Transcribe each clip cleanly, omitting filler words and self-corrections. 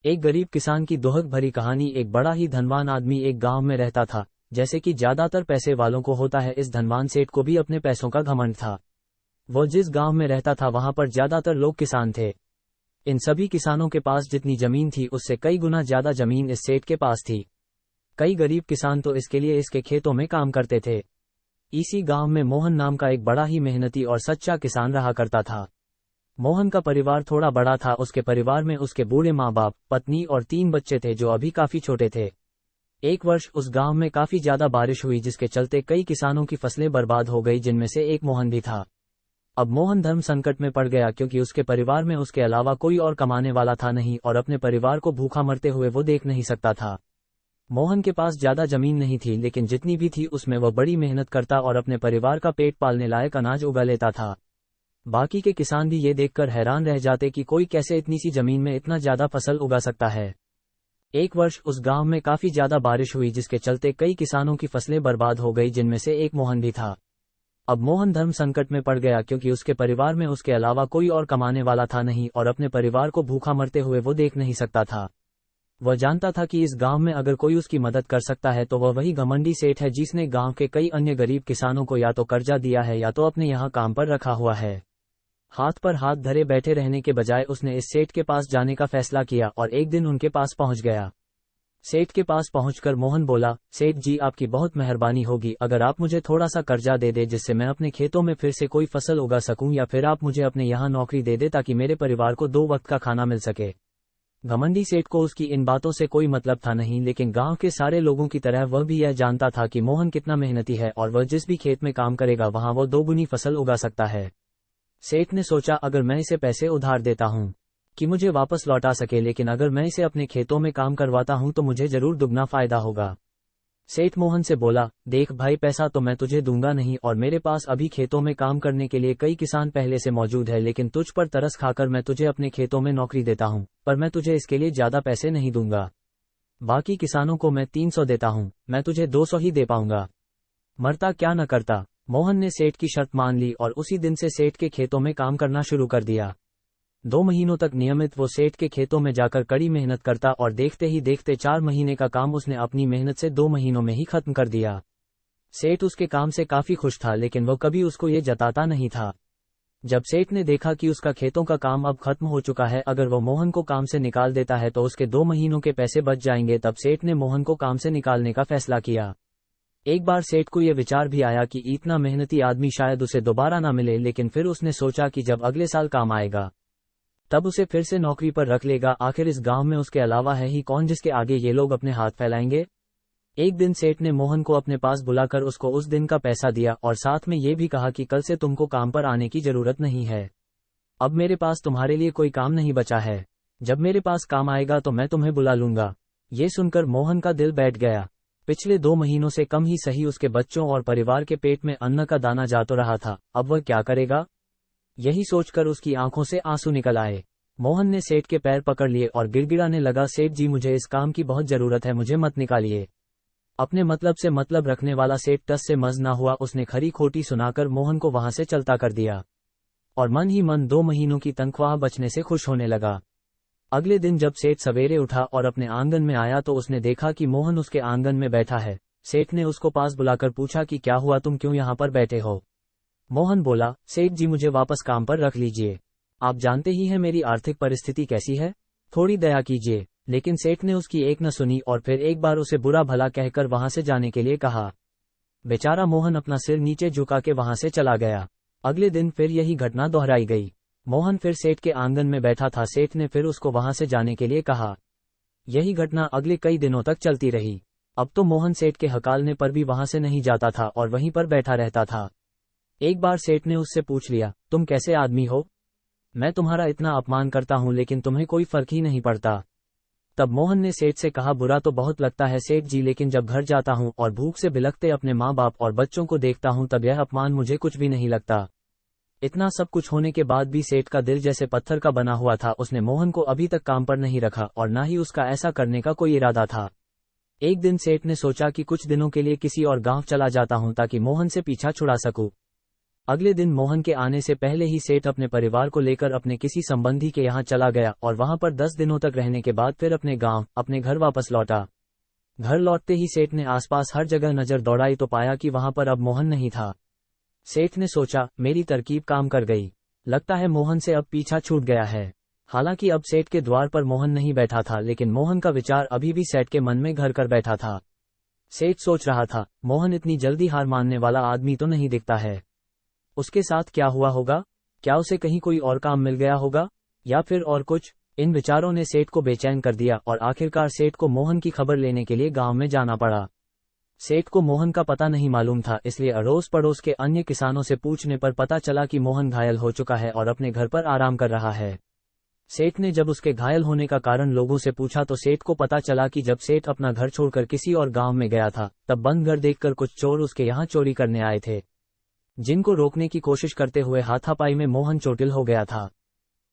एक गरीब किसान की दुहक भरी कहानी। एक बड़ा ही धनवान आदमी एक गांव में रहता था। जैसे कि ज्यादातर पैसे वालों को होता है, इस धनवान सेठ को भी अपने पैसों का घमंड था। वो जिस गांव में रहता था वहां पर ज्यादातर लोग किसान थे। इन सभी किसानों के पास जितनी जमीन थी उससे कई गुना ज्यादा जमीन इस सेठ के पास थी। कई गरीब किसान तो इसके लिए इसके खेतों में काम करते थे। इसी गांव में मोहन नाम का एक बड़ा ही मेहनती और सच्चा किसान रहा करता था। मोहन का परिवार थोड़ा बड़ा था। उसके परिवार में उसके बूढ़े माँ बाप, पत्नी और 3 बच्चे थे जो अभी काफी छोटे थे। एक वर्ष उस गांव में काफी ज्यादा बारिश हुई जिसके चलते कई किसानों की फसलें बर्बाद हो गई, जिनमें से एक मोहन भी था। अब मोहन धर्म संकट में पड़ गया क्योंकि उसके परिवार में उसके अलावा कोई और कमाने वाला था नहीं और अपने परिवार को भूखा मरते हुए वो देख नहीं सकता था। मोहन के पास ज्यादा जमीन नहीं थी, लेकिन जितनी भी थी उसमें वह बड़ी मेहनत करता और अपने परिवार का पेट पालने लायक अनाज उगा लेता था। बाकी के किसान भी ये देखकर हैरान रह जाते कि कोई कैसे इतनी सी जमीन में इतना ज्यादा फसल उगा सकता है। एक वर्ष उस गांव में काफी ज्यादा बारिश हुई जिसके चलते कई किसानों की फसलें बर्बाद हो गई, जिनमें से एक मोहन भी था। अब मोहन धर्म संकट में पड़ गया क्योंकि उसके परिवार में उसके अलावा कोई और कमाने वाला था नहीं और अपने परिवार को भूखा मरते हुए वो देख नहीं सकता था। वह जानता था कि इस गांव में अगर कोई उसकी मदद कर सकता है तो वह वही घमंडी सेठ है जिसने गांव के कई अन्य गरीब किसानों को या तो कर्जा दिया है या तो अपने यहाँ काम पर रखा हुआ है। हाथ पर हाथ धरे बैठे रहने के बजाय उसने इस सेठ के पास जाने का फैसला किया और एक दिन उनके पास पहुंच गया। सेठ के पास पहुंचकर मोहन बोला, सेठ जी आपकी बहुत मेहरबानी होगी अगर आप मुझे थोड़ा सा कर्जा दे दे जिससे मैं अपने खेतों में फिर से कोई फसल उगा सकूं, या फिर आप मुझे अपने यहाँ नौकरी दे दे ताकि मेरे परिवार को 2 वक्त का खाना मिल सके। घमंडी सेठ को उसकी इन बातों से कोई मतलब था नहीं, लेकिन गांव के सारे लोगों की तरह वह भी यह जानता था कि मोहन कितना मेहनती है और वह जिस भी खेत में काम करेगा वहां वो 2 गुनी फसल उगा सकता है। सेठ ने सोचा अगर मैं इसे पैसे उधार देता हूं कि मुझे वापस लौटा सके, लेकिन अगर मैं इसे अपने खेतों में काम करवाता हूं तो मुझे जरूर दुगना फायदा होगा। सेठ मोहन से बोला, देख भाई पैसा तो मैं तुझे दूंगा नहीं और मेरे पास अभी खेतों में काम करने के लिए कई किसान पहले से मौजूद है, लेकिन तुझ पर तरस खाकर मैं तुझे अपने खेतों में नौकरी देता हूं, पर मैं तुझे इसके लिए ज्यादा पैसे नहीं दूंगा। बाकी किसानों को मैं 300 देता हूं, मैं तुझे 200 ही दे पाऊंगा। मरता क्या न करता। मोहन ने सेठ की शर्त मान ली और उसी दिन से सेठ के खेतों में काम करना शुरू कर दिया। 2 महीनों तक नियमित वो सेठ के खेतों में जाकर कड़ी मेहनत करता और देखते ही देखते 4 महीने का काम उसने अपनी मेहनत से 2 महीनों में ही खत्म कर दिया। सेठ उसके काम से काफी खुश था, लेकिन वो कभी उसको ये जताता नहीं था। जब सेठ ने देखा कि उसका खेतों का काम अब खत्म हो चुका है, अगर वो मोहन को काम से निकाल देता है तो उसके 2 महीनों के पैसे बच जाएंगे, तब सेठ ने मोहन को काम से निकालने का फैसला किया। एक बार सेठ को यह विचार भी आया कि इतना मेहनती आदमी शायद उसे दोबारा ना मिले, लेकिन फिर उसने सोचा कि जब अगले साल काम आएगा तब उसे फिर से नौकरी पर रख लेगा। आखिर इस गांव में उसके अलावा है ही कौन जिसके आगे ये लोग अपने हाथ फैलाएंगे। एक दिन सेठ ने मोहन को अपने पास बुलाकर उसको उस दिन का पैसा दिया और साथ में ये भी कहा कि कल से तुमको काम पर आने की जरूरत नहीं है। अब मेरे पास तुम्हारे लिए कोई काम नहीं बचा है। जब मेरे पास काम आएगा तो मैं तुम्हें बुला लूंगा। ये सुनकर मोहन का दिल बैठ गया। पिछले 2 महीनों से कम ही सही उसके बच्चों और परिवार के पेट में अन्न का दाना जा तो रहा था, अब वह क्या करेगा। यही सोचकर उसकी आंखों से आंसू निकल आए। मोहन ने सेठ के पैर पकड़ लिए और गिड़गिड़ाने लगा, सेठ जी मुझे इस काम की बहुत जरूरत है, मुझे मत निकालिए। अपने मतलब से मतलब रखने वाला सेठ टस से मज ना हुआ। उसने खरी खोटी सुनाकर मोहन को वहां से चलता कर दिया और मन ही मन 2 महीनों की तनख्वाह बचने से खुश होने लगा। अगले दिन जब सेठ सवेरे उठा और अपने आंगन में आया तो उसने देखा कि मोहन उसके आंगन में बैठा है। सेठ ने उसको पास बुलाकर पूछा कि क्या हुआ, तुम क्यों यहाँ पर बैठे हो। मोहन बोला, सेठ जी मुझे वापस काम पर रख लीजिए, आप जानते ही हैं मेरी आर्थिक परिस्थिति कैसी है, थोड़ी दया कीजिए। लेकिन सेठ ने उसकी एक न सुनी और फिर एक बार उसे बुरा भला कहकर वहां से जाने के लिए कहा। बेचारा मोहन अपना सिर नीचे झुका के वहां से चला गया। अगले दिन फिर यही घटना दोहराई गई। मोहन फिर सेठ के आंगन में बैठा था। सेठ ने फिर उसको वहां से जाने के लिए कहा। यही घटना अगले कई दिनों तक चलती रही। अब तो मोहन सेठ के हकालने पर भी वहां से नहीं जाता था और वहीं पर बैठा रहता था। एक बार सेठ ने उससे पूछ लिया, तुम कैसे आदमी हो, मैं तुम्हारा इतना अपमान करता हूं लेकिन तुम्हें कोई फर्क ही नहीं पड़ता। तब मोहन ने सेठ से कहा, बुरा तो बहुत लगता है सेठ जी, लेकिन जब घर जाता हूं और भूख से बिलखते अपने माँ बाप और बच्चों को देखता हूं तब यह अपमान मुझे कुछ भी नहीं लगता। इतना सब कुछ होने के बाद भी सेठ का दिल जैसे पत्थर का बना हुआ था। उसने मोहन को अभी तक काम पर नहीं रखा और न ही उसका ऐसा करने का कोई इरादा था। एक दिन सेठ ने सोचा कि कुछ दिनों के लिए किसी और गांव चला जाता हूं ताकि मोहन से पीछा छुड़ा सकूं। अगले दिन मोहन के आने से पहले ही सेठ अपने परिवार को लेकर अपने किसी संबंधी के यहाँ चला गया और वहां पर 10 दिनों तक रहने के बाद फिर अपने गांव, अपने घर वापस लौटा। घर लौटते ही सेठ ने आसपास हर जगह नजर दौड़ाई तो पाया कि वहां पर अब मोहन नहीं था। सेठ ने सोचा, मेरी तरकीब काम कर गई, लगता है मोहन से अब पीछा छूट गया है। हालांकि अब सेठ के द्वार पर मोहन नहीं बैठा था, लेकिन मोहन का विचार अभी भी सेठ के मन में घर कर बैठा था। सेठ सोच रहा था, मोहन इतनी जल्दी हार मानने वाला आदमी तो नहीं दिखता है। उसके साथ क्या हुआ होगा? क्या उसे कहीं कोई और काम मिल गया होगा, या फिर और कुछ? इन विचारों ने सेठ को बेचैन कर दिया और आखिरकार सेठ को मोहन की खबर लेने के लिए गांव में जाना पड़ा। सेठ को मोहन का पता नहीं मालूम था, इसलिए अड़ोस पड़ोस के अन्य किसानों से पूछने पर पता चला कि मोहन घायल हो चुका है और अपने घर पर आराम कर रहा है। सेठ ने जब उसके घायल होने का कारण लोगों से पूछा तो सेठ को पता चला कि जब सेठ अपना घर छोड़कर किसी और गांव में गया था, तब बंद घर देखकर कुछ चोर उसके यहाँ चोरी करने आए थे, जिनको रोकने की कोशिश करते हुए हाथापाई में मोहन चोटिल हो गया था।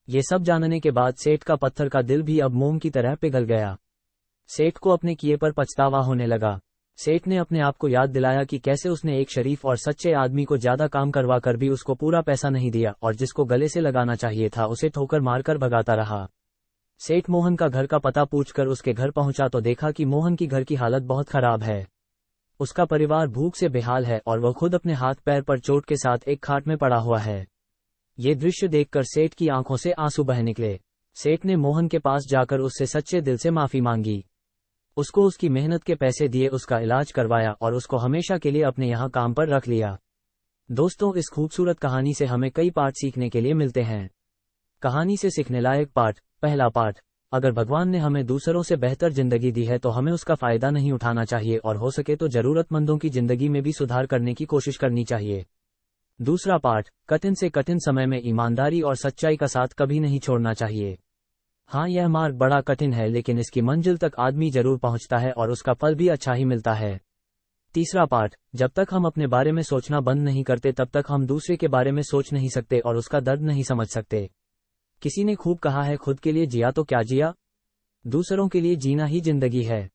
ये सब जानने के बाद सेठ का पत्थर का दिल भी अब मोम की तरह पिघल गया। सेठ को अपने किए पर पछतावा होने लगा। सेठ ने अपने आप को याद दिलाया कि कैसे उसने एक शरीफ और सच्चे आदमी को ज्यादा काम करवा कर भी उसको पूरा पैसा नहीं दिया और जिसको गले से लगाना चाहिए था उसे ठोकर मारकर भगाता रहा। सेठ मोहन का घर का पता पूछकर उसके घर पहुंचा तो देखा कि मोहन की घर की हालत बहुत खराब है। उसका परिवार भूख से बेहाल है और वह खुद अपने हाथ पैर पर चोट के साथ एक खाट में पड़ा हुआ है। ये दृश्य देखकर सेठ की आंखों से आंसू बह निकले। सेठ ने मोहन के पास जाकर उससे सच्चे दिल से माफी मांगी, उसको उसकी मेहनत के पैसे दिए, उसका इलाज करवाया और उसको हमेशा के लिए अपने यहाँ काम पर रख लिया। दोस्तों, इस खूबसूरत कहानी से हमें कई पाठ सीखने के लिए मिलते हैं। कहानी से सीखने लायक पाठ। पहला पाठ, अगर भगवान ने हमें दूसरों से बेहतर जिंदगी दी है तो हमें उसका फायदा नहीं उठाना चाहिए और हो सके तो जरूरतमंदों की जिंदगी में भी सुधार करने की कोशिश करनी चाहिए। दूसरा पाठ, कठिन से कठिन समय में ईमानदारी और सच्चाई का साथ कभी नहीं छोड़ना चाहिए। हाँ, यह मार्ग बड़ा कठिन है लेकिन इसकी मंजिल तक आदमी जरूर पहुंचता है और उसका फल भी अच्छा ही मिलता है। तीसरा पाठ, जब तक हम अपने बारे में सोचना बंद नहीं करते तब तक हम दूसरे के बारे में सोच नहीं सकते और उसका दर्द नहीं समझ सकते। किसी ने खूब कहा है, खुद के लिए जिया तो क्या जिया, दूसरों के लिए जीना ही जिंदगी है।